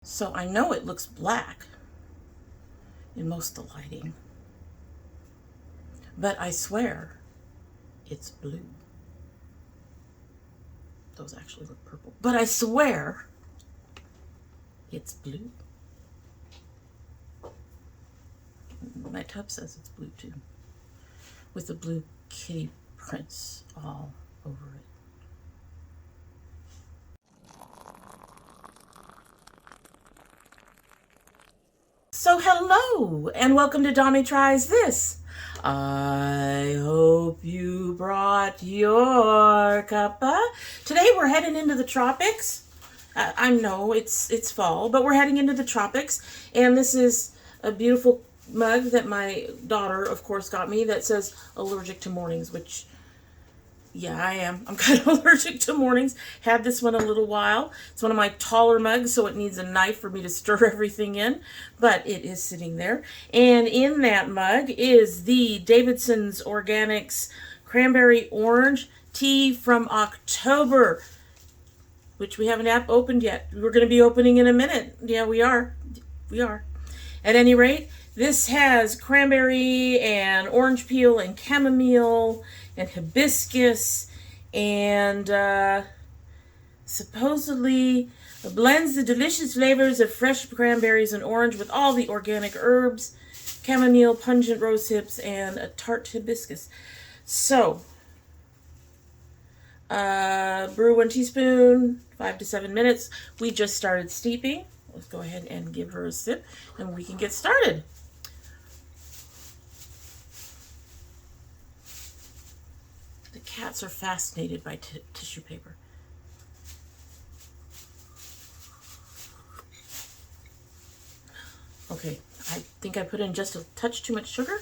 So I know it looks black in most of the lighting, but I swear it's blue. Those actually look purple, but I swear it's blue. My tub says it's blue too, with the blue kitty prints all over it. So hello and welcome to domytriesthis. I hope you brought your cuppa. Today we're heading into the tropics. I know it's fall, but we're heading into the tropics, and this is a beautiful mug that my daughter, of course, got me that says allergic to mornings, which, yeah, I am. I'm kind of allergic to mornings. Had this one a little while. It's one of my taller mugs, so it needs a knife for me to stir everything in, but it is sitting there. And in that mug is the Davidson's Organics Cranberry Orange tea from October, which we haven't opened yet. We're going to be opening in a minute. Yeah, we are. We are. At any rate, this has cranberry and orange peel and chamomile and hibiscus, and supposedly blends the delicious flavors of fresh cranberries and orange with all the organic herbs, chamomile, pungent rose hips, and a tart hibiscus. So, brew 1 teaspoon, 5 to 7 minutes. We just started steeping. Let's go ahead and give her a sip and we can get started. The cats are fascinated by tissue paper. Okay, I think I put in just a touch too much sugar.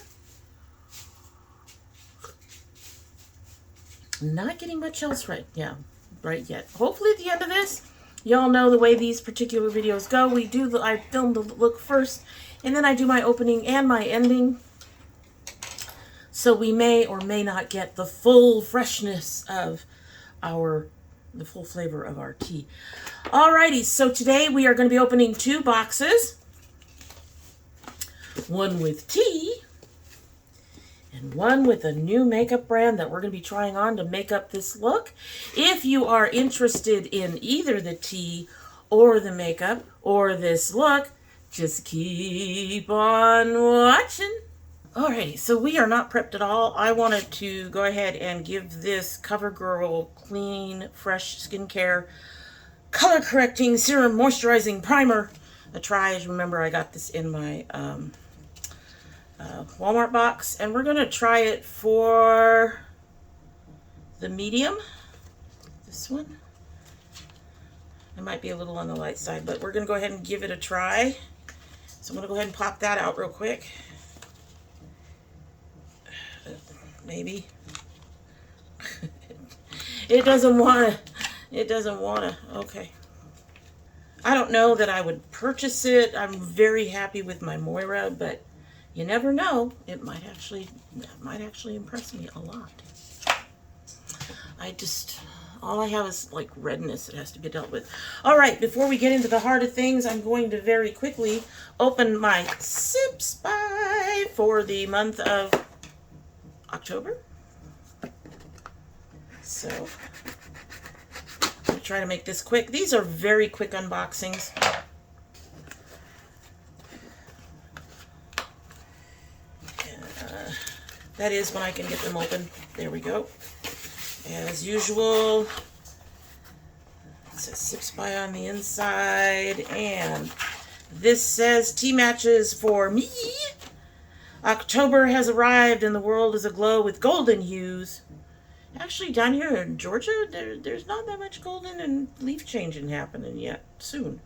Not getting much else right yet. Hopefully at the end of this, y'all know the way these particular videos go. I film the look first, and then I do my opening and my ending. So we may or may not get the full freshness of the full flavor of our tea. Alrighty, so today we are going to be opening 2 boxes. One with tea, and one with a new makeup brand that we're going to be trying on to make up this look. If you are interested in either the tea or the makeup or this look, just keep on watching. Alrighty, so we are not prepped at all. I wanted to go ahead and give this CoverGirl Clean Fresh Skincare Color Correcting Serum Moisturizing Primer a try. As you remember, I got this in my Walmart box, and we're going to try it for the medium. This one. It might be a little on the light side, but we're going to go ahead and give it a try. So I'm going to go ahead and pop that out real quick. Maybe. It doesn't want to. Okay. I don't know that I would purchase it. I'm very happy with my Moira, but you never know. It might actually impress me a lot. All I have is like redness that has to be dealt with. All right, before we get into the heart of things, I'm going to very quickly open my Sipsby for the month of October. So, I'm going to try to make this quick. These are very quick unboxings. That is when I can get them open. There we go. As usual, it says Sipsby on the inside, and this says tea matches for me. October has arrived and the world is aglow with golden hues. Actually, down here in Georgia, there's not that much golden and leaf changing happening yet. Soon.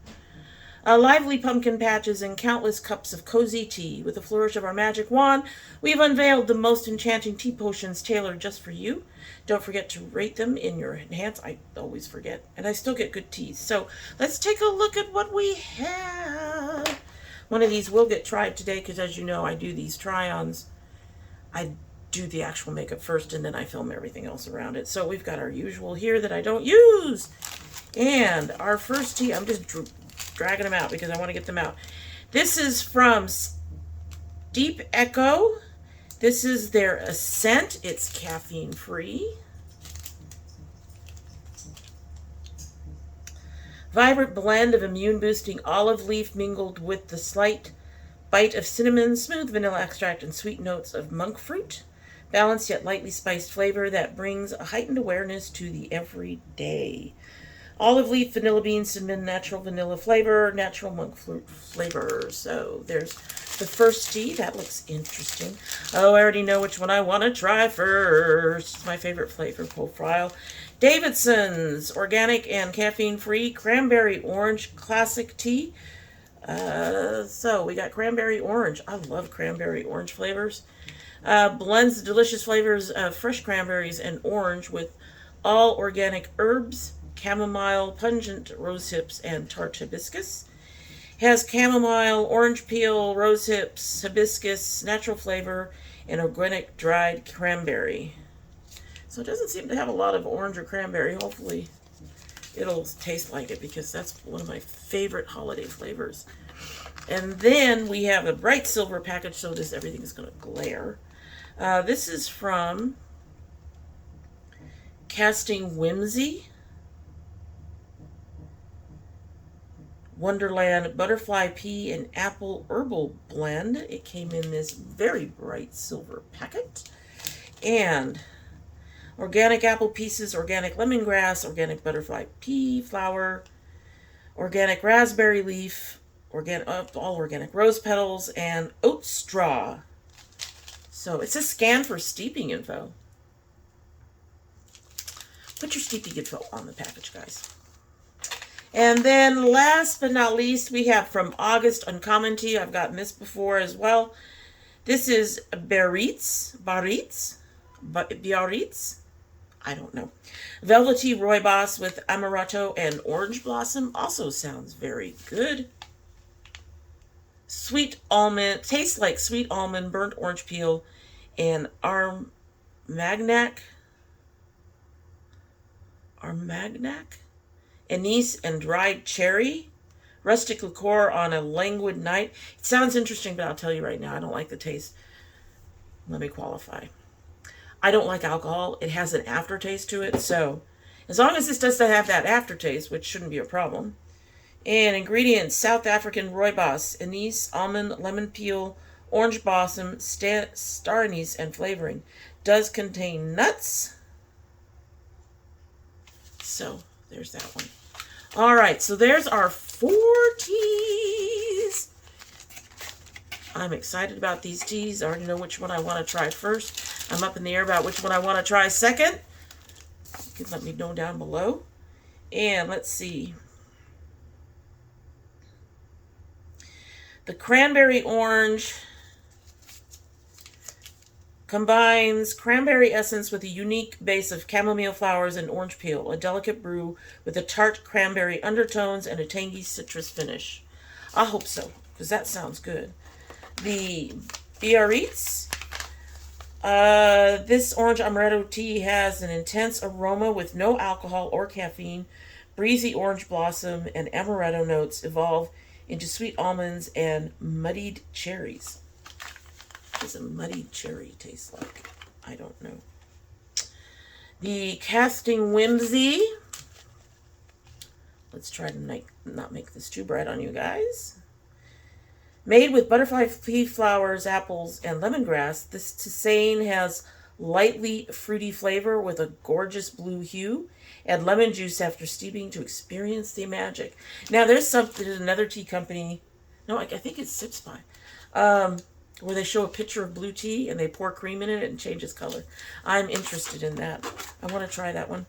Lively pumpkin patches and countless cups of cozy tea. With a flourish of our magic wand, we've unveiled the most enchanting tea potions tailored just for you. Don't forget to rate them in your hands. I always forget, and I still get good teas. So let's take a look at what we have. One of these will get tried today because, as you know, I do these try-ons. I do the actual makeup first, and then I film everything else around it. So we've got our usual here that I don't use. And our first tea, I'm just dragging them out because I want to get them out. This is from Deep Echo. This is their Ascent. It's caffeine free. Vibrant blend of immune boosting olive leaf mingled with the slight bite of cinnamon, smooth vanilla extract, and sweet notes of monk fruit. Balanced yet lightly spiced flavor that brings a heightened awareness to the everyday. Olive leaf, vanilla bean, cinnamon, natural vanilla flavor, natural monk fruit flavor. So there's the first tea. That looks interesting. Oh, I already know which one I want to try first. It's my favorite flavor profile. Davidson's Organic and Caffeine-Free Cranberry Orange Classic Tea. So we got cranberry orange. I love cranberry orange flavors. Blends the delicious flavors of fresh cranberries and orange with all organic herbs, chamomile, pungent rose hips, and tart hibiscus. Has chamomile, orange peel, rose hips, hibiscus, natural flavor, and organic dried cranberry. So it doesn't seem to have a lot of orange or cranberry. Hopefully it'll taste like it because that's one of my favorite holiday flavors. And then we have a bright silver package, so everything's going to glare. This is from Casting Whimsy. Wonderland Butterfly Pea and Apple Herbal Blend. It came in this very bright silver packet. And organic apple pieces, organic lemongrass, organic butterfly pea flower, organic raspberry leaf, all organic rose petals, and oat straw. So it's a scan for steeping info. Put your steeping info on the package, guys. And then last but not least, we have from August Uncommon Tea. I've gotten this before as well. This is Biarritz. I don't know. Velvety Rooibos with Amaretto and Orange Blossom. Also sounds very good. Sweet almond. Tastes like sweet almond, burnt orange peel, and Armagnac, anise, and dried cherry. Rustic liqueur on a languid night. It sounds interesting, but I'll tell you right now, I don't like the taste. Let me qualify. I don't like alcohol. It has an aftertaste to it, so as long as this doesn't have that aftertaste, which shouldn't be a problem. And ingredients: South African rooibos, anise, almond, lemon peel, orange blossom, star anise, and flavoring. Does contain nuts. So there's that one. All right, so there's our 4 teas. I'm excited about these teas. I already know which one I want to try first. I'm up in the air about which one I want to try second. You can let me know down below. And let's see. The cranberry orange combines cranberry essence with a unique base of chamomile flowers and orange peel, a delicate brew with a tart cranberry undertones and a tangy citrus finish. I hope so, because that sounds good. The Biarritz. This orange amaretto tea has an intense aroma with no alcohol or caffeine. Breezy orange blossom and amaretto notes evolve into sweet almonds and muddied cherries. What does a muddied cherry taste like? I don't know. The Casting Whimsy. Let's try to not make this too bright on you guys. Made with butterfly pea flowers, apples, and lemongrass, this tisane has lightly fruity flavor with a gorgeous blue hue. Add lemon juice after steeping to experience the magic. Now, there's another tea company, no, I think it's Sipsby, where they show a picture of blue tea and they pour cream in it and it changes color. I'm interested in that. I want to try that one.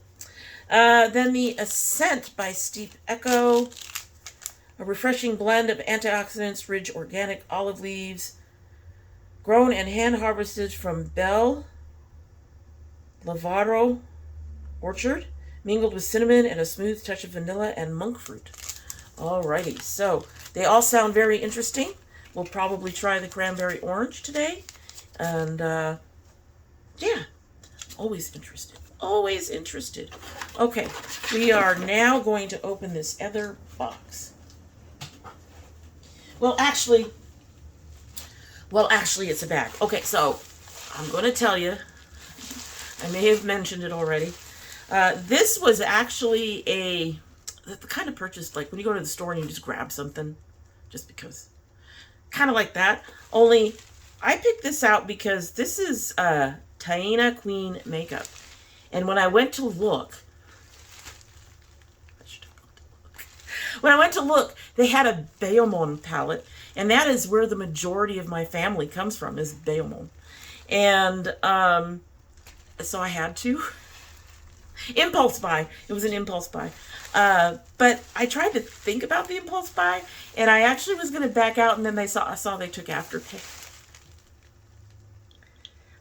Then the Ascent by Deep Echo. A refreshing blend of antioxidants, rich organic olive leaves, grown and hand-harvested from Bel Lavaro Orchard, mingled with cinnamon and a smooth touch of vanilla and monk fruit. Alrighty, so they all sound very interesting. We'll probably try the cranberry orange today. And, yeah, always interested. Always interested. Okay, we are now going to open this other box. Well, actually, it's a bag. Okay, so I'm going to tell you. I may have mentioned it already. This was actually the kind of purchase, like when you go to the store and you just grab something, just because. Kind of like that. Only, I picked this out because this is Taino Queen makeup. And when I went to look, they had a Bayomon palette, and that is where the majority of my family comes from, is Bayomon. And so I had to. Impulse buy. It was an impulse buy. But I tried to think about the impulse buy, and I actually was going to back out, and then I saw they took Afterpay.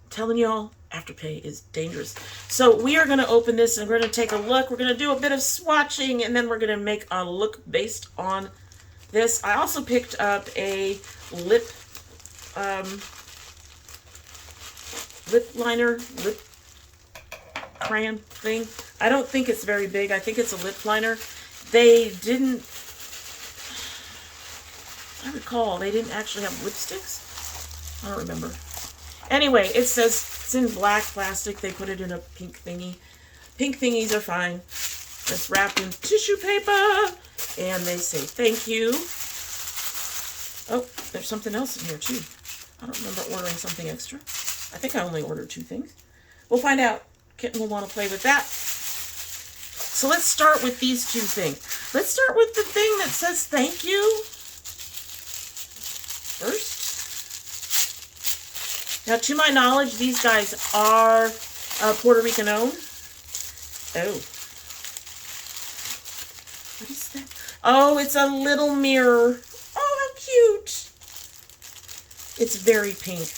I'm telling y'all, Afterpay is dangerous. So we are going to open this, and we're going to take a look. We're going to do a bit of swatching, and then we're going to make a look based on this. I also picked up a lip liner, lip crayon thing. I don't think it's very big. I think it's a lip liner. They didn't, I recall, they didn't actually have lipsticks. I don't remember. Anyway, it says it's in black plastic. They put it in a pink thingy. Pink thingies are fine. It's wrapped in tissue paper. And they say thank you. Oh, there's something else in here too. I don't remember ordering something extra. I think I only ordered 2 things. We'll find out. Kitten will want to play with that. So let's start with these 2 things. Let's start with the thing that says thank you first. Now, to my knowledge, these guys are Puerto Rican owned. Oh. What is that? Oh, it's a little mirror. Oh, how cute. It's very pink.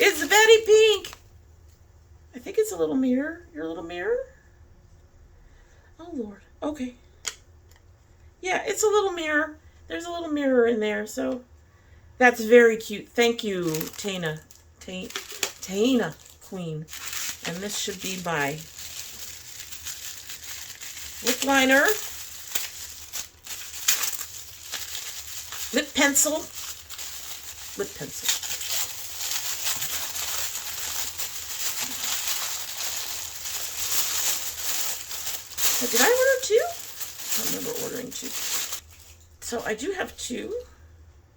It's very pink. I think it's a little mirror. Your little mirror? Oh, Lord. Okay. Yeah, it's a little mirror. There's a little mirror in there, so that's very cute. Thank you, Taino Queen. And this should be my lip liner, lip pencil. Did I order 2? I don't remember ordering 2. So I do have 2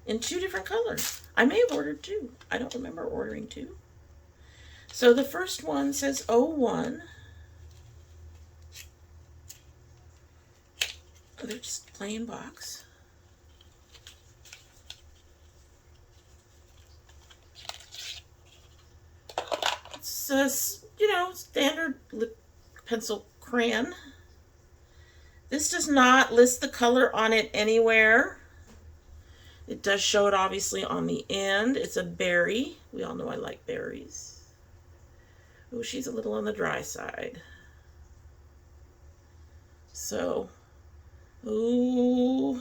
in 2 different colors. I may have ordered 2. I don't remember ordering 2. So the first one says 01. Oh, they're just plain box. It's a, standard lip pencil crayon. This does not list the color on it anywhere. It does show it obviously on the end. It's a berry. We all know I like berries. Oh, she's a little on the dry side. So, ooh.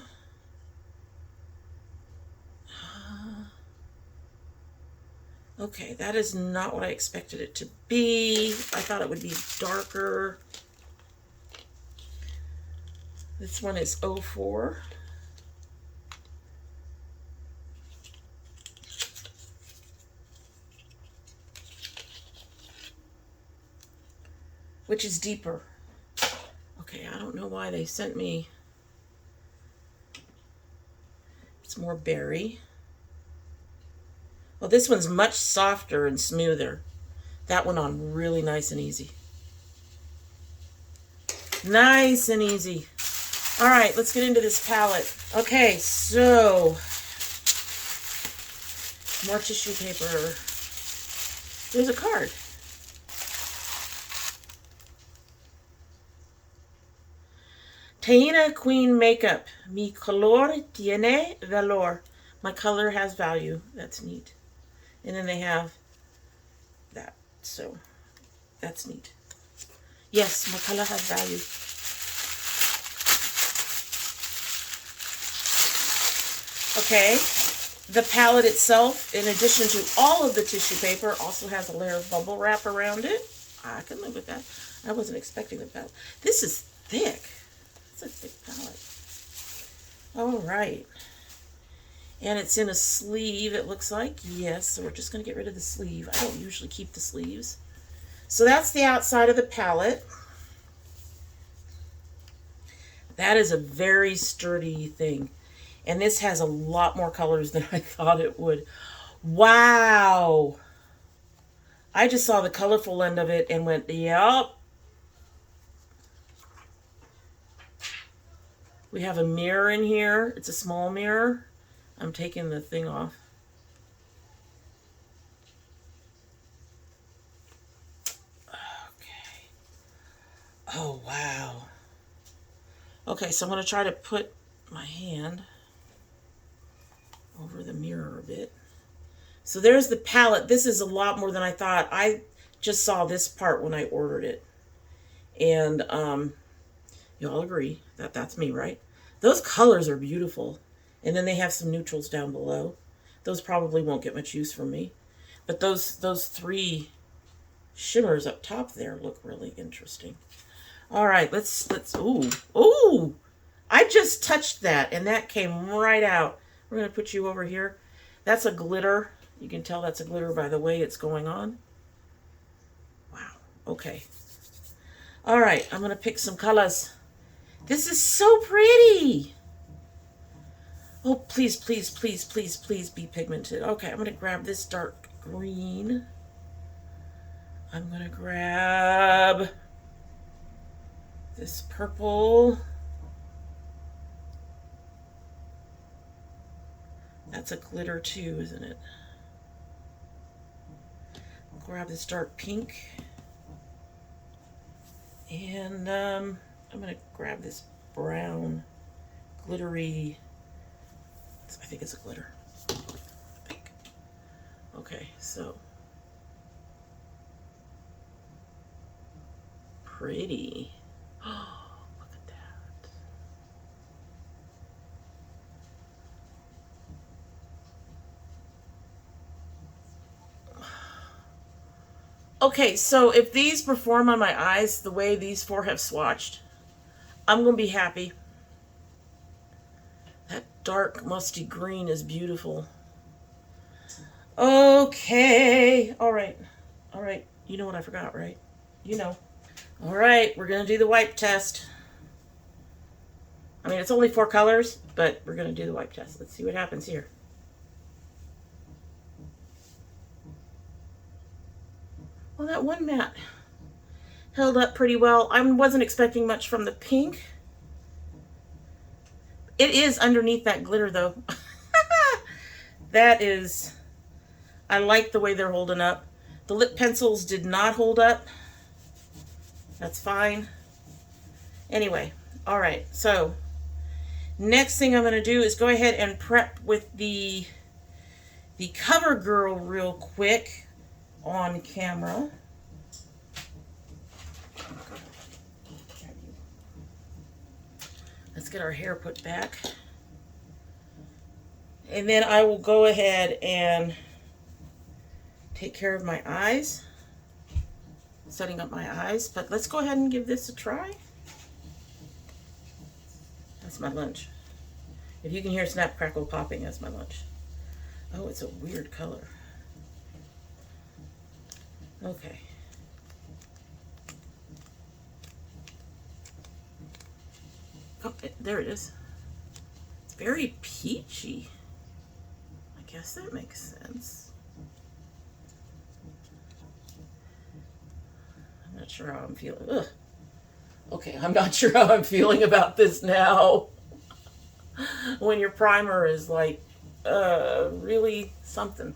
Okay, that is not what I expected it to be. I thought it would be darker. This one is 04. Which is deeper. Okay, I don't know why they sent me. It's more berry. Well, this one's much softer and smoother. That went on really nice and easy. Nice and easy. All right, let's get into this palette. Okay, so more tissue paper. There's a card. Taino Queen makeup. Mi color tiene valor. My color has value. That's neat. And then they have that. So that's neat. Yes, my color has value. Okay, the palette itself, in addition to all of the tissue paper, also has a layer of bubble wrap around it. I can live with that. I wasn't expecting the palette. This is thick. It's a thick palette. All right. And it's in a sleeve, it looks like. Yes, so we're just going to get rid of the sleeve. I don't usually keep the sleeves. So that's the outside of the palette. That is a very sturdy thing. And this has a lot more colors than I thought it would. Wow! I just saw the colorful end of it and went, yep. We have a mirror in here. It's a small mirror. I'm taking the thing off. Okay. Oh, wow. Okay, so I'm going to try to put my hand over the mirror a bit. So there's the palette. This is a lot more than I thought. I just saw this part when I ordered it. And you all agree that that's me, right? Those colors are beautiful. And then they have some neutrals down below. Those probably won't get much use from me. But those three shimmers up top there look really interesting. All right, let's ooh. I just touched that and that came right out. We're going to put you over here. That's a glitter. You can tell that's a glitter by the way it's going on. Wow. Okay. All right, I'm going to pick some colors. This is so pretty. Oh, please, please, please, please, please be pigmented. Okay, I'm going to grab this dark green. I'm going to grab this purple. That's a glitter too, isn't it? I'll grab this dark pink. And I'm going to grab this brown glittery. I think it's a glitter. Pink. Okay, so pretty. Oh, look at that. Okay, so if these perform on my eyes the way these four have swatched, I'm going to be happy. That dark musty green is beautiful. Okay. All right. All right. You know what I forgot, right? You know. All right. We're going to do the wipe test. I mean, it's only 4 colors, but we're going to do the wipe test. Let's see what happens here. Well, that one matte held up pretty well. I wasn't expecting much from the pink. It is underneath that glitter, though. That is... I like the way they're holding up. The lip pencils did not hold up. That's fine. Anyway, all right. So next thing I'm going to do is go ahead and prep with the CoverGirl real quick on camera. Let's get our hair put back. And then I will go ahead and take care of my eyes. Setting up my eyes. But let's go ahead and give this a try. That's my lunch. If you can hear snap, crackle, popping, that's my lunch. Oh, it's a weird color. Okay. Oh, there it is. It's very peachy. I guess that makes sense. I'm not sure how I'm feeling. Ugh. Okay, I'm not sure how I'm feeling about this now. When your primer is like, really something.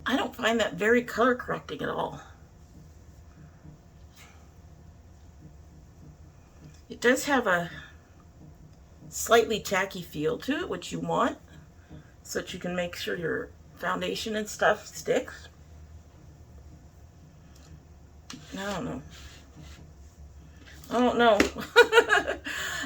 I don't find that very color correcting at all. does have a slightly tacky feel to it, which you want, so that you can make sure your foundation and stuff sticks. I don't know.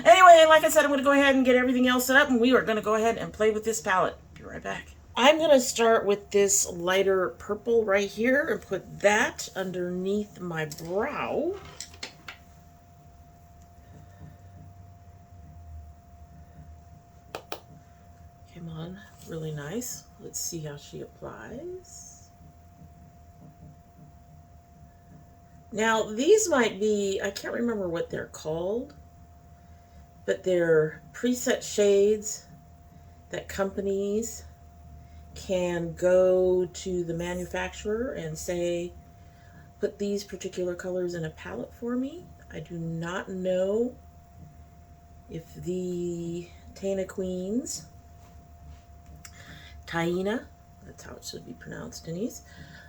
Anyway, like I said, I'm going to go ahead and get everything else set up, and we are going to go ahead and play with this palette. Be right back. I'm going to start with this lighter purple right here and put that underneath my brow. Come on, really nice. Let's see how she applies. Now, these might be, I can't remember what they're called, but they're preset shades that companies can go to the manufacturer and say, put these particular colors in a palette for me. I do not know if the Taino Queens, Taina, that's how it should be pronounced, Denise,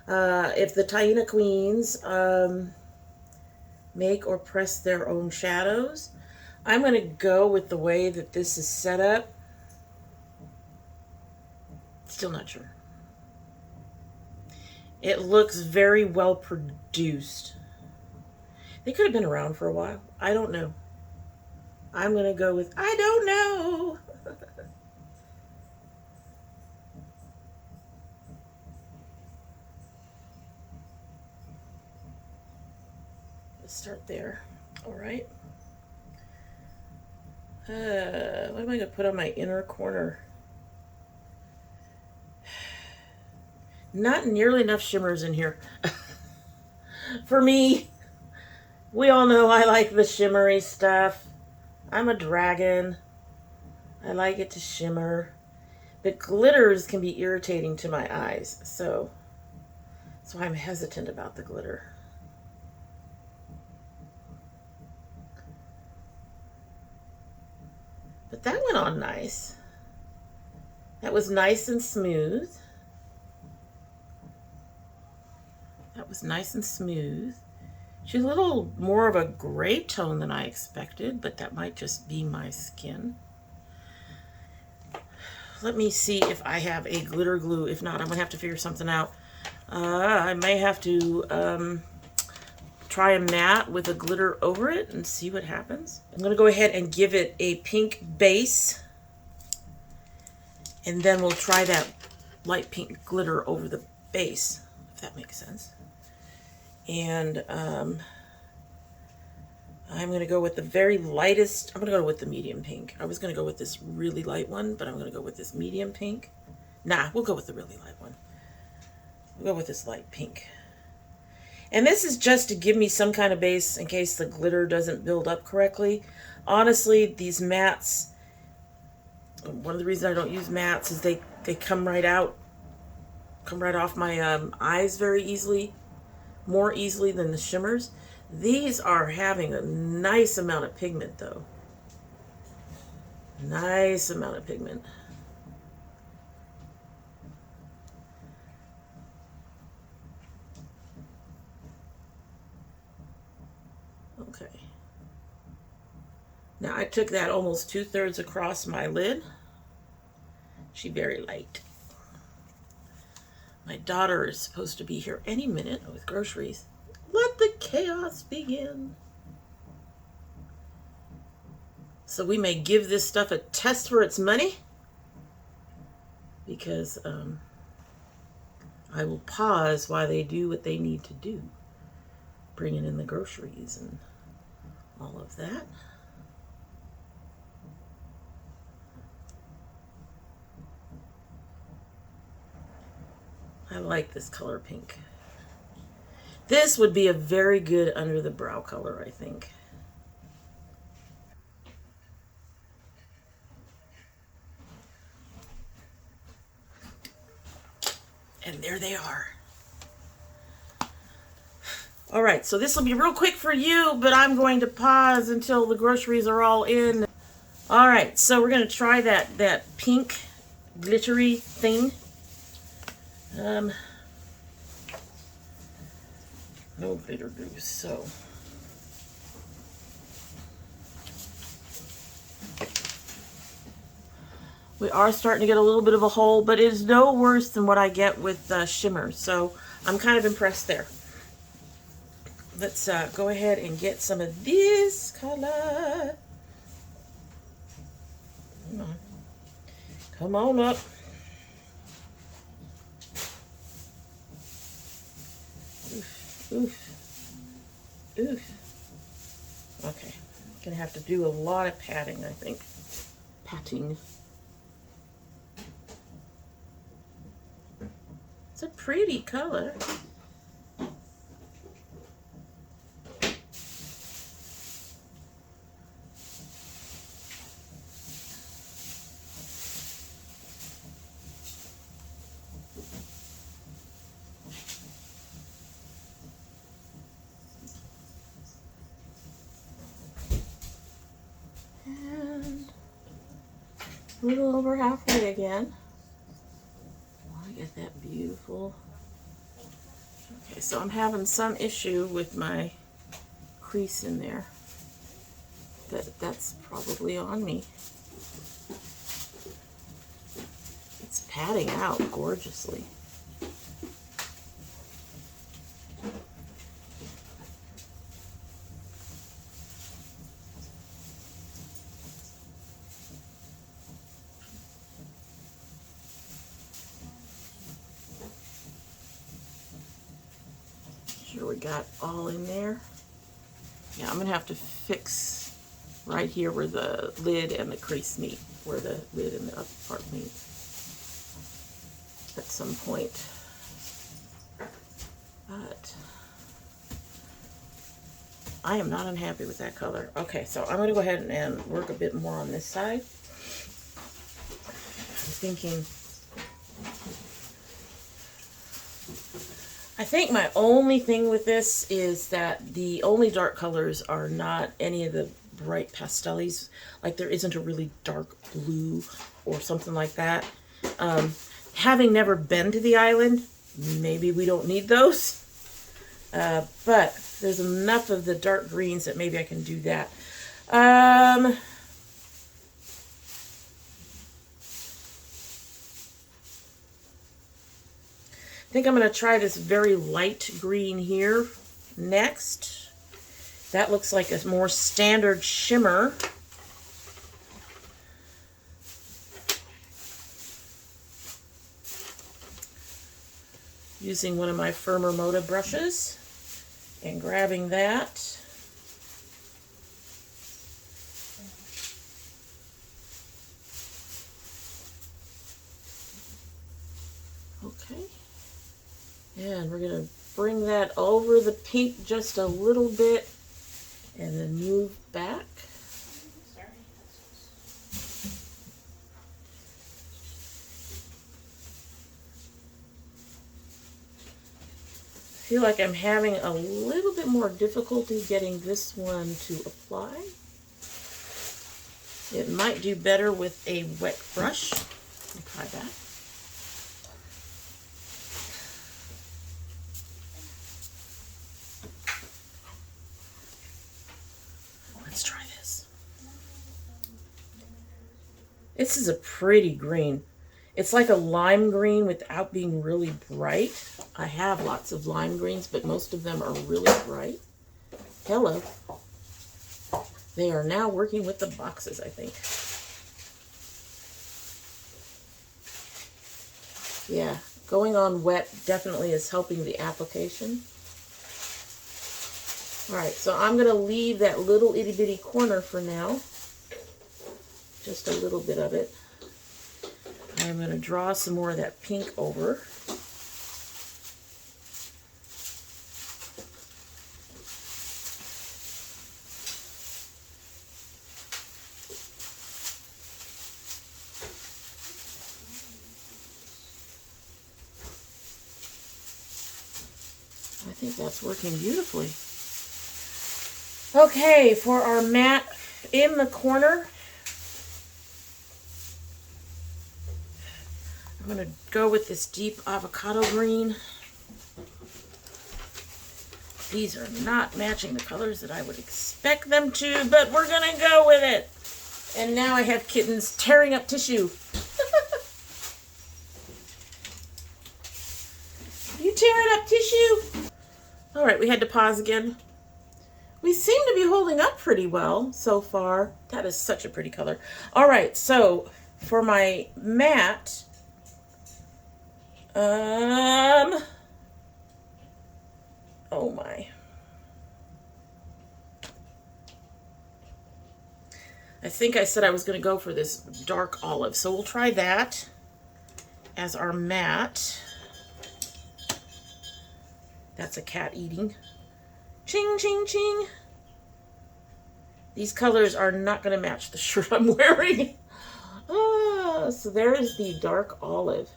if the Taino Queens make or press their own shadows. I'm going to go with the way that this is set up. Still not sure. It looks very well produced. They could have been around for a while. I don't know. I'm going to go with, I don't know. Let's start there. All right. What am I going to put on my inner corner? Not nearly enough shimmers in here. For me, we all know I like the shimmery stuff. I'm a dragon. I like it to shimmer. But glitters can be irritating to my eyes, so I'm hesitant about the glitter. But that went on nice. That was nice and smooth. That was nice and smooth. She's a little more of a gray tone than I expected, but that might just be my skin. Let me see if I have a glitter glue. If not, I'm going to have to figure something out. I may have to try a matte with a glitter over it and see what happens. I'm going to go ahead and give it a pink base. And then we'll try that light pink glitter over the base, if that makes sense. And I'm going to go with the very lightest. I'm going to go with the medium pink. I was going to go with this really light one, but I'm going to go with this medium pink. Nah, we'll go with the really light one. We'll go with this light pink. And this is just to give me some kind of base in case the glitter doesn't build up correctly. Honestly, these mattes, one of the reasons I don't use mattes is they come right out, come right off my eyes very easily. More easily than the shimmers. These are having a nice amount of pigment though. Nice amount of pigment. Okay. Now I took that almost 2/3 across my lid. She's very light. My daughter is supposed to be here any minute with groceries. Let the chaos begin. So we may give this stuff a test for its money, because I will pause while they do what they need to do. Bringing in the groceries and all of that. I like this color pink. This would be a very good under the brow color, I think. And there they are. All right, so this will be real quick for you, but I'm going to pause until the groceries are all in. All right, so we're going to try that pink glittery thing. No glitter glue, so We are starting to get a little bit of a hole, but it is no worse than what I get with shimmer. So I'm kind of impressed there. Let's go ahead and get some of this color. Come on. Come on up. Oof, oof, oof. Okay, gonna have to do a lot of patting, I think. Patting. It's a pretty color. A little over halfway again. Oh, I get that beautiful. Okay, so I'm having some issue with my crease in there. That's probably on me. It's padding out gorgeously. Sure we got all in there. Yeah, I'm gonna have to fix right here where the lid and the crease meet, where the lid and the upper part meet at some point. But I am not unhappy with that color. Okay, so I'm gonna go ahead and work a bit more on this side. I think my only thing with this is that the only dark colors are not any of the bright pastels. Like there isn't a really dark blue or something like that. Having never been to the island, maybe we don't need those. But there's enough of the dark greens that maybe I can do that. I think I'm going to try this very light green here next. That looks like a more standard shimmer. Using one of my firmer Moda brushes and grabbing that. Okay. And we're going to bring that over the pink just a little bit and then move back. I feel like I'm having a little bit more difficulty getting this one to apply. It might do better with a wet brush. I'll try that. Let's try this. This is a pretty green. It's like a lime green without being really bright. I have lots of lime greens, but most of them are really bright. Hello. They are now working with the boxes, I think. Yeah, going on wet definitely is helping the application. All right, so I'm going to leave that little itty bitty corner for now. Just a little bit of it. I'm going to draw some more of that pink over. I think that's working beautifully. Okay, for our mat in the corner, I'm going to go with this deep avocado green. These are not matching the colors that I would expect them to, but we're going to go with it. And now I have kittens tearing up tissue. tissue. All right, we had to pause again. We seem to be holding up pretty well so far. That is such a pretty color. All right, so for my matte, oh my. I think I said I was going to go for this dark olive, so we'll try that as our matte. That's a cat eating. Ching, ching, ching. These colors are not going to match the shirt I'm wearing. So there is the dark olive.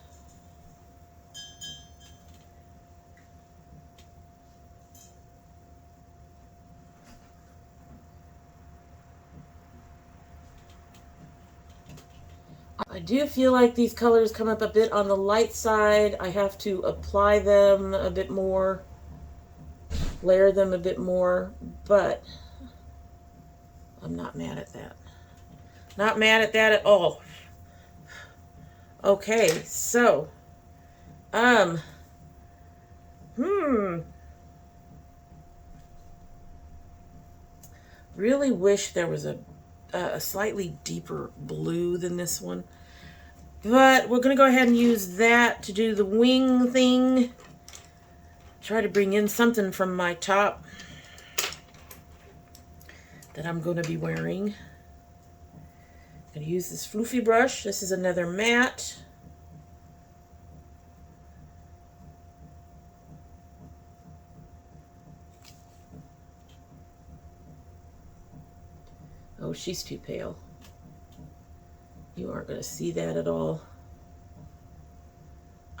I do feel like these colors come up a bit on the light side. I have to apply them a bit more, layer them a bit more, but I'm not mad at that. Not mad at that at all. Okay, so, really wish there was a slightly deeper blue than this one. But we're going to go ahead and use that to do the wing thing. Try to bring in something from my top that I'm going to be wearing. I'm going to use this floofy brush. This is another matte. Oh, she's too pale. You aren't going to see that at all.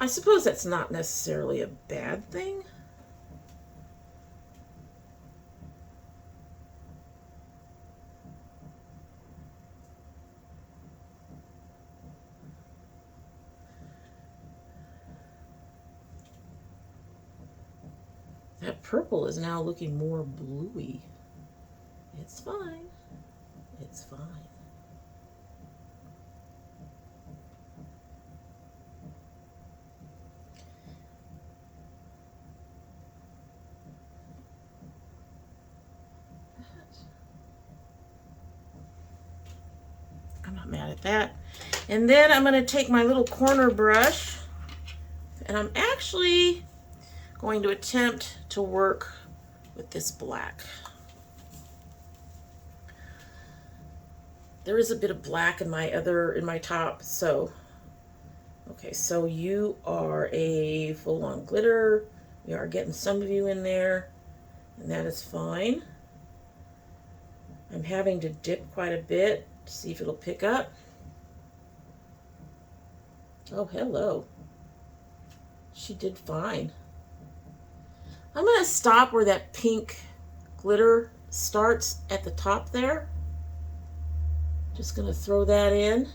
I suppose that's not necessarily a bad thing. That purple is now looking more bluey. It's fine. It's fine. I'm not mad at that. And then I'm going to take my little corner brush, and I'm actually going to attempt to work with this black. There is a bit of black in my top, so okay, so you are a full-on glitter. We are getting some of you in there, and that is fine. I'm having to dip quite a bit to see if it'll pick up. Oh, hello. She did fine. I'm going to stop where that pink glitter starts at the top there. Just going to throw that in.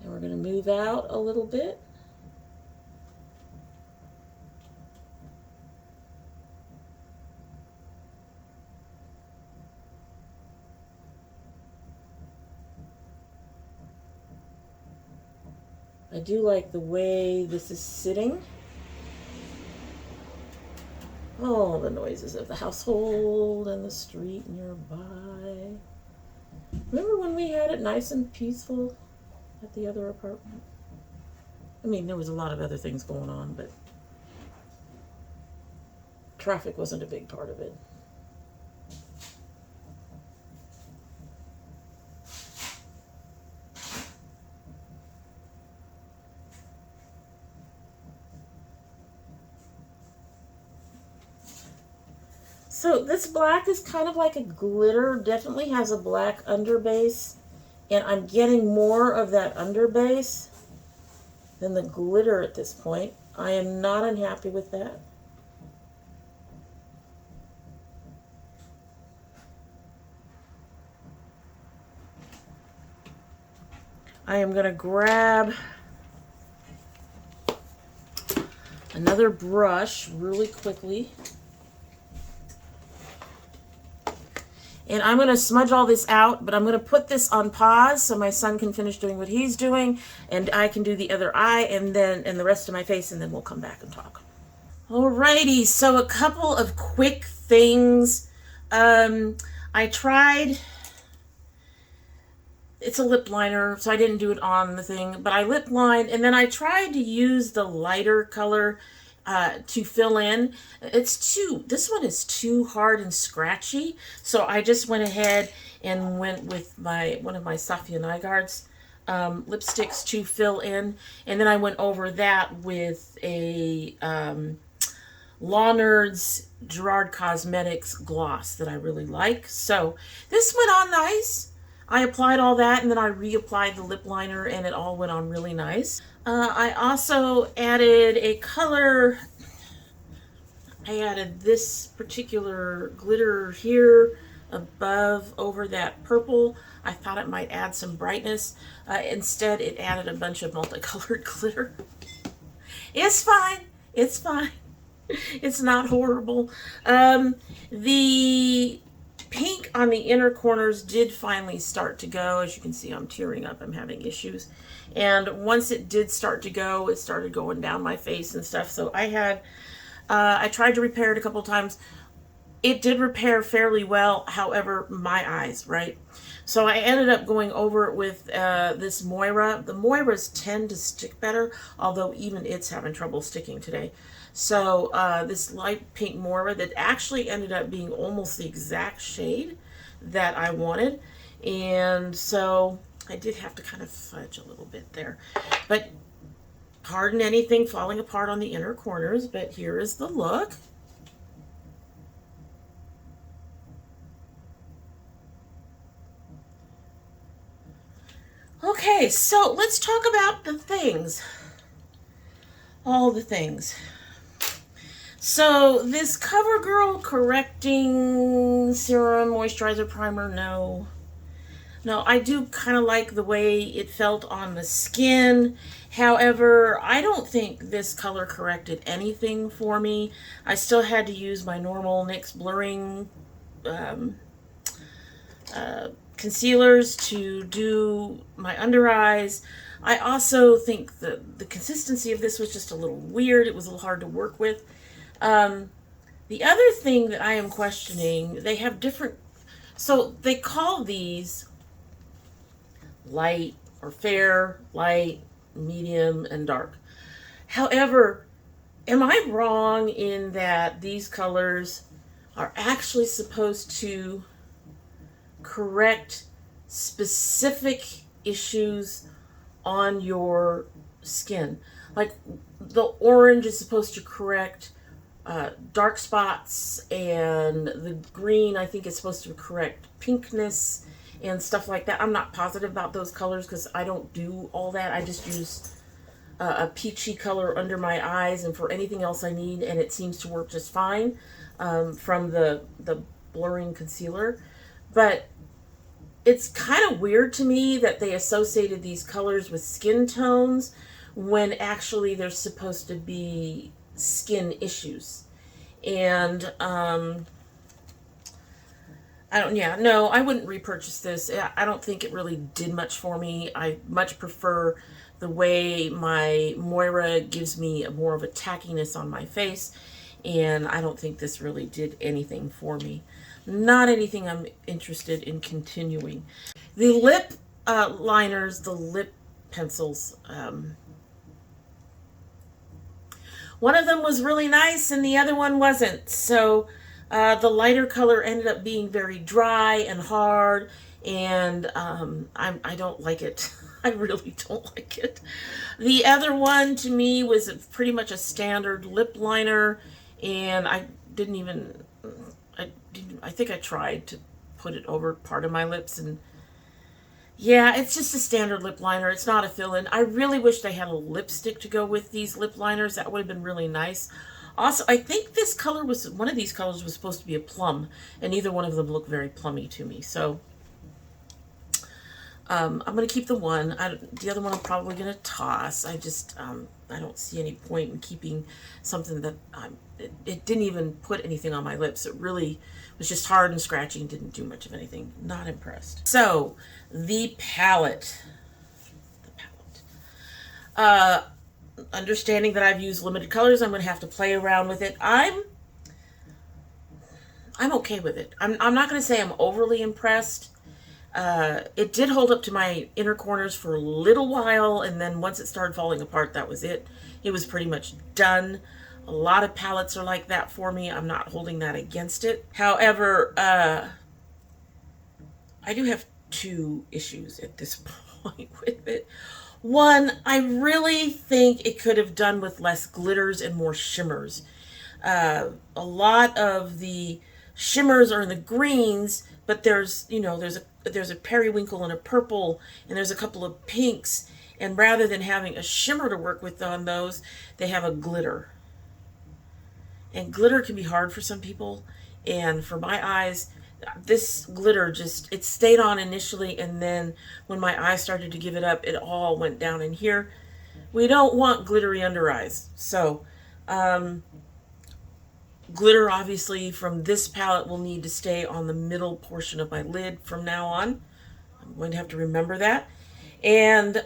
And we're going to move out a little bit. I do like the way this is sitting. Oh, the noises of the household and the street nearby. Remember when we had it nice and peaceful at the other apartment? I mean, there was a lot of other things going on, but traffic wasn't a big part of it. So this black is kind of like a glitter, definitely has a black underbase, and I'm getting more of that underbase than the glitter at this point. I am not unhappy with that. I am going to grab another brush really quickly. And I'm going to smudge all this out, but I'm going to put this on pause so my son can finish doing what he's doing, and I can do the other eye and the rest of my face, and then we'll come back and talk. Alrighty, so a couple of quick things. I tried, it's a lip liner, so I didn't do it on the thing, but I lip lined, and then I tried to use the lighter color to fill in. This one is too hard and scratchy, so I just went ahead and went with one of my Safia Nygaard's lipsticks to fill in, and then I went over that with a Law Nerds Gerard Cosmetics gloss that I really like. So this went on nice. I applied all that, and then I reapplied the lip liner, and it all went on really nice. I also added a color. I added this particular glitter here above over that purple. I thought it might add some brightness. Instead, it added a bunch of multicolored glitter. It's fine. It's fine. It's not horrible. The pink on the inner corners did finally start to go. As you can see, I'm tearing up. I'm having issues. And once it did start to go, it started going down my face and stuff. So I tried to repair it a couple times. It did repair fairly well. However, my eyes, right? So I ended up going over it with this Moira. The Moiras tend to stick better, although even it's having trouble sticking today. So this light pink Moira that actually ended up being almost the exact shade that I wanted. And so I did have to kind of fudge a little bit there. But pardon anything falling apart on the inner corners, but here is the look. Okay, so let's talk about the things. All the things. So this CoverGirl Correcting Serum Moisturizer Primer, no, I do kind of like the way it felt on the skin. However, I don't think this color corrected anything for me. I still had to use my normal NYX blurring concealers to do my under eyes. I also think the consistency of this was just a little weird. It was a little hard to work with. The other thing that I am questioning, they have different, so they call these light or fair, light, medium, and dark. However, am I wrong in that these colors are actually supposed to correct specific issues on your skin? Like the orange is supposed to correct dark spots, and the green I think is supposed to correct pinkness and stuff like that. I'm not positive about those colors because I don't do all that. I just use a peachy color under my eyes and for anything else I need, and it seems to work just fine from the blurring concealer. But it's kind of weird to me that they associated these colors with skin tones when actually they're supposed to be skin issues. And I wouldn't repurchase this. I don't think it really did much for me. I much prefer the way my Moira gives me more of a tackiness on my face, and I don't think this really did anything for me. Not anything I'm interested in continuing. The lip liners, the lip pencils, one of them was really nice and the other one wasn't. So the lighter color ended up being very dry and hard, and I don't like it. I really don't like it. The other one to me was pretty much a standard lip liner, and I think I tried to put it over part of my lips, and yeah, it's just a standard lip liner. It's not a fill-in. I really wish they had a lipstick to go with these lip liners. That would have been really nice. Also, I think this color one of these colors was supposed to be a plum, and neither one of them looked very plummy to me. So, I'm going to keep the one. The other one I'm probably going to toss. I just, I don't see any point in keeping something that, it didn't even put anything on my lips. It really was just hard and scratchy and didn't do much of anything. Not impressed. So, the palette. Understanding that I've used limited colors, I'm going to have to play around with it. I'm okay with it. I'm not going to say I'm overly impressed. It did hold up to my inner corners for a little while, and then once it started falling apart, that was it. It was pretty much done. A lot of palettes are like that for me. I'm not holding that against it. However, I do have two issues at this point with it. One, I really think it could have done with less glitters and more shimmers. A lot of the shimmers are in the greens, but there's a periwinkle and a purple, and there's a couple of pinks, and rather than having a shimmer to work with on those, they have a glitter. And glitter can be hard for some people, and for my eyes, this glitter just, it stayed on initially, and then when my eyes started to give it up, it all went down in here. We don't want glittery under eyes. So, glitter obviously from this palette will need to stay on the middle portion of my lid from now on. I'm going to have to remember that. And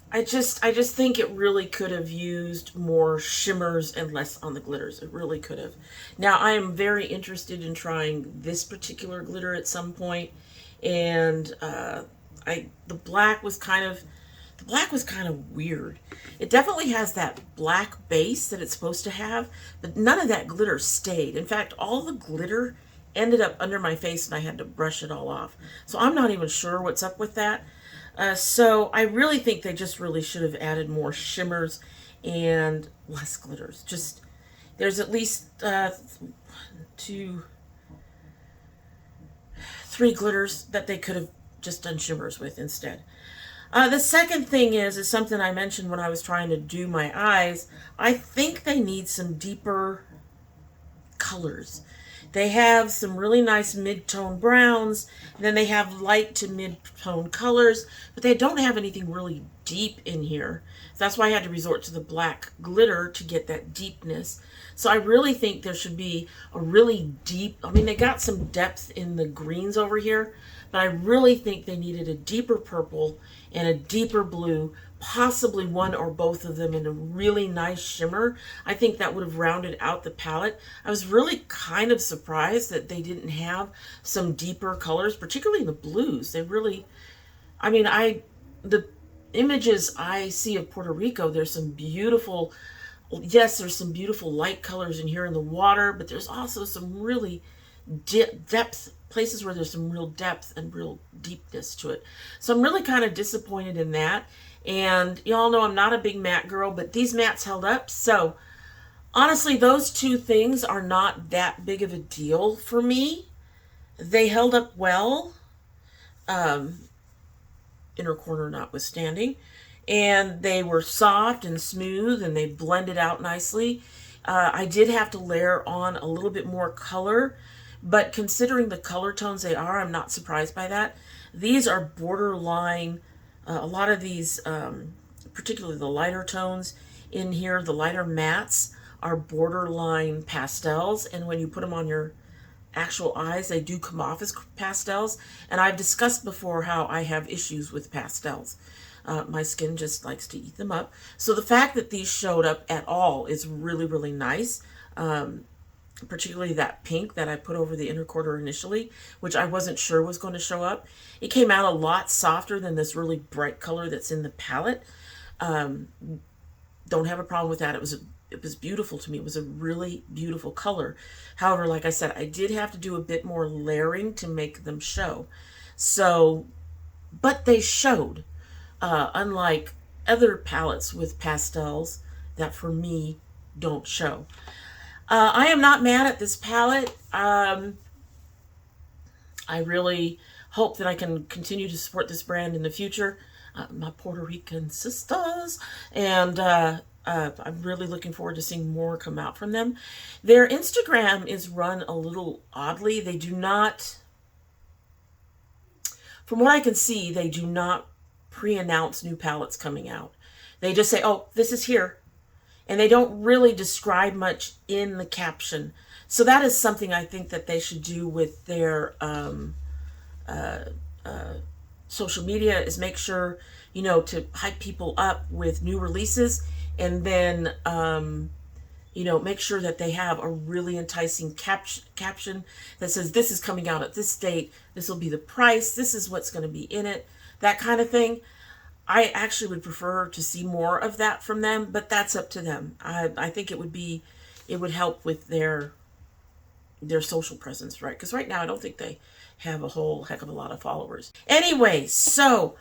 I just think it really could have used more shimmers and less on the glitters. It really could have. Now, I am very interested in trying this particular glitter at some point, and the black was kind of weird. It definitely has that black base that it's supposed to have, but none of that glitter stayed. In fact, all the glitter ended up under my face, and I had to brush it all off. So I'm not even sure what's up with that. So I really think they just really should have added more shimmers and less glitters. Just, there's at least 2, 3 glitters that they could have just done shimmers with instead. The second thing is something I mentioned when I was trying to do my eyes. I think they need some deeper colors. They have some really nice mid-tone browns, and then they have light to mid-tone colors, but they don't have anything really deep in here. That's why I had to resort to the black glitter to get that deepness. So I really think there should be a really deep, I mean, they got some depth in the greens over here, but I really think they needed a deeper purple and a deeper blue, possibly one or both of them in a really nice shimmer. I think that would have rounded out the palette. I was really kind of surprised that they didn't have some deeper colors, particularly in the blues. They really, I mean, the images I see of Puerto Rico, there's some beautiful, yes, there's some beautiful light colors in here in the water, but there's also some really depth, places where there's some real depth and real deepness to it. So I'm really kind of disappointed in that. And y'all know I'm not a big matte girl, but these mattes held up. So honestly, those two things are not that big of a deal for me. They held up well, inner corner notwithstanding. And they were soft and smooth, and they blended out nicely. I did have to layer on a little bit more color, but considering the color tones they are, I'm not surprised by that. These are borderline, a lot of these, particularly the lighter tones in here, the lighter mattes are borderline pastels, and when you put them on your actual eyes, they do come off as pastels. And I've discussed before how I have issues with pastels. My skin just likes to eat them up. So the fact that these showed up at all is really, really nice. Particularly that pink that I put over the inner quarter initially, which I wasn't sure was going to show up. It came out a lot softer than this really bright color that's in the palette. Don't have a problem with that. It was beautiful to me. It was a really beautiful color. However, like I said, I did have to do a bit more layering to make them show. So, but they showed. Unlike other palettes with pastels that for me don't show. I am not mad at this palette. I really hope that I can continue to support this brand in the future. My Puerto Rican sisters. And I'm really looking forward to seeing more come out from them. Their Instagram is run a little oddly. They do not from what I can see, they do not pre-announce new palettes coming out. They just say, oh, this is here. And they don't really describe much in the caption. So that is something I think that they should do with their social media, is make sure, you know, to hype people up with new releases, and then, you know, make sure that they have a really enticing caption that says, this is coming out at this date, this will be the price, this is what's going to be in it, that kind of thing. I actually would prefer to see more of that from them, but that's up to them. I think it would help with their social presence, right? Because right now I don't think they have a whole heck of a lot of followers. Anyway, so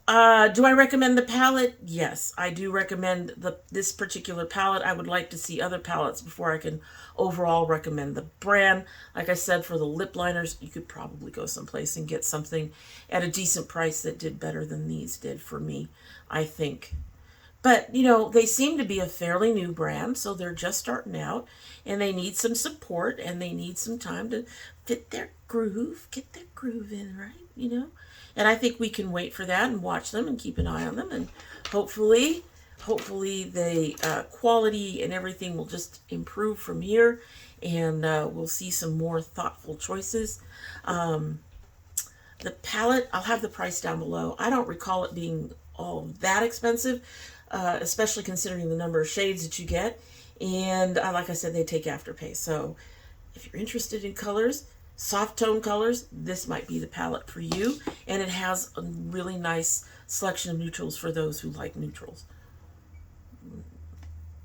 do I recommend the palette? Yes, I do recommend this particular palette. I would like to see other palettes before I can overall recommend the brand. Like I said, for the lip liners, you could probably go someplace and get something at a decent price that did better than these did for me, I think. But, you know, they seem to be a fairly new brand, so they're just starting out, and they need some support, and they need some time to fit their groove, get their groove in, right? You know? And I think we can wait for that and watch them and keep an eye on them, and hopefully the quality and everything will just improve from here, and we'll see some more thoughtful choices. The palette, I'll have the price down below. I don't recall it being all that expensive, especially considering the number of shades that you get. And like I said, they take Afterpay. So if you're interested in colors, soft tone colors, this might be the palette for you. And it has a really nice selection of neutrals for those who like neutrals.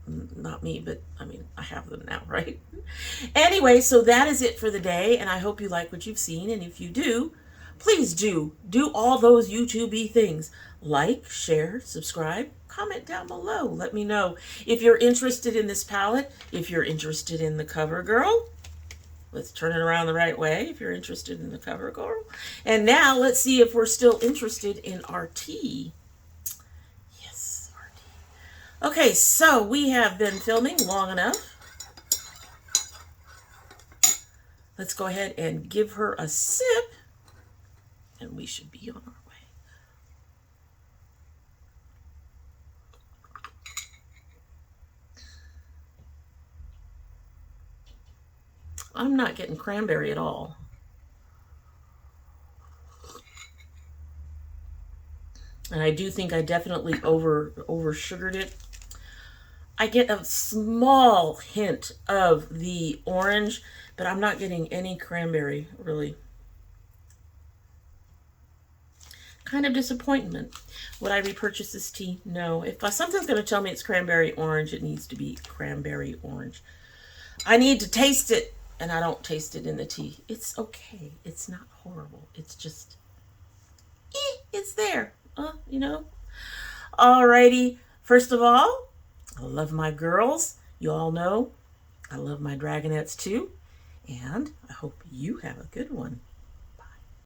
Not me, but I mean, I have them now, right? Anyway, so that is it for the day, and I hope you like what you've seen. And if you do, please do all those YouTube-y things. Like, share, subscribe, comment down below. Let me know if you're interested in this palette, if you're interested in the cover girl. Let's turn it around the right way if you're interested in the cover girl. And now let's see if we're still interested in RT. Yes, RT. Okay, so we have been filming long enough. Let's go ahead and give her a sip, and we should be on our way. I'm not getting cranberry at all. And I do think I definitely over sugared it. I get a small hint of the orange, but I'm not getting any cranberry, really. Kind of disappointment. Would I repurchase this tea? No. If something's going to tell me it's cranberry orange, it needs to be cranberry orange. I need to taste it, and I don't taste it in the tea. It's okay. It's not horrible. It's just, it's there. You know. Alrighty. First of all, I love my girls. You all know I love my dragonettes too. And I hope you have a good one.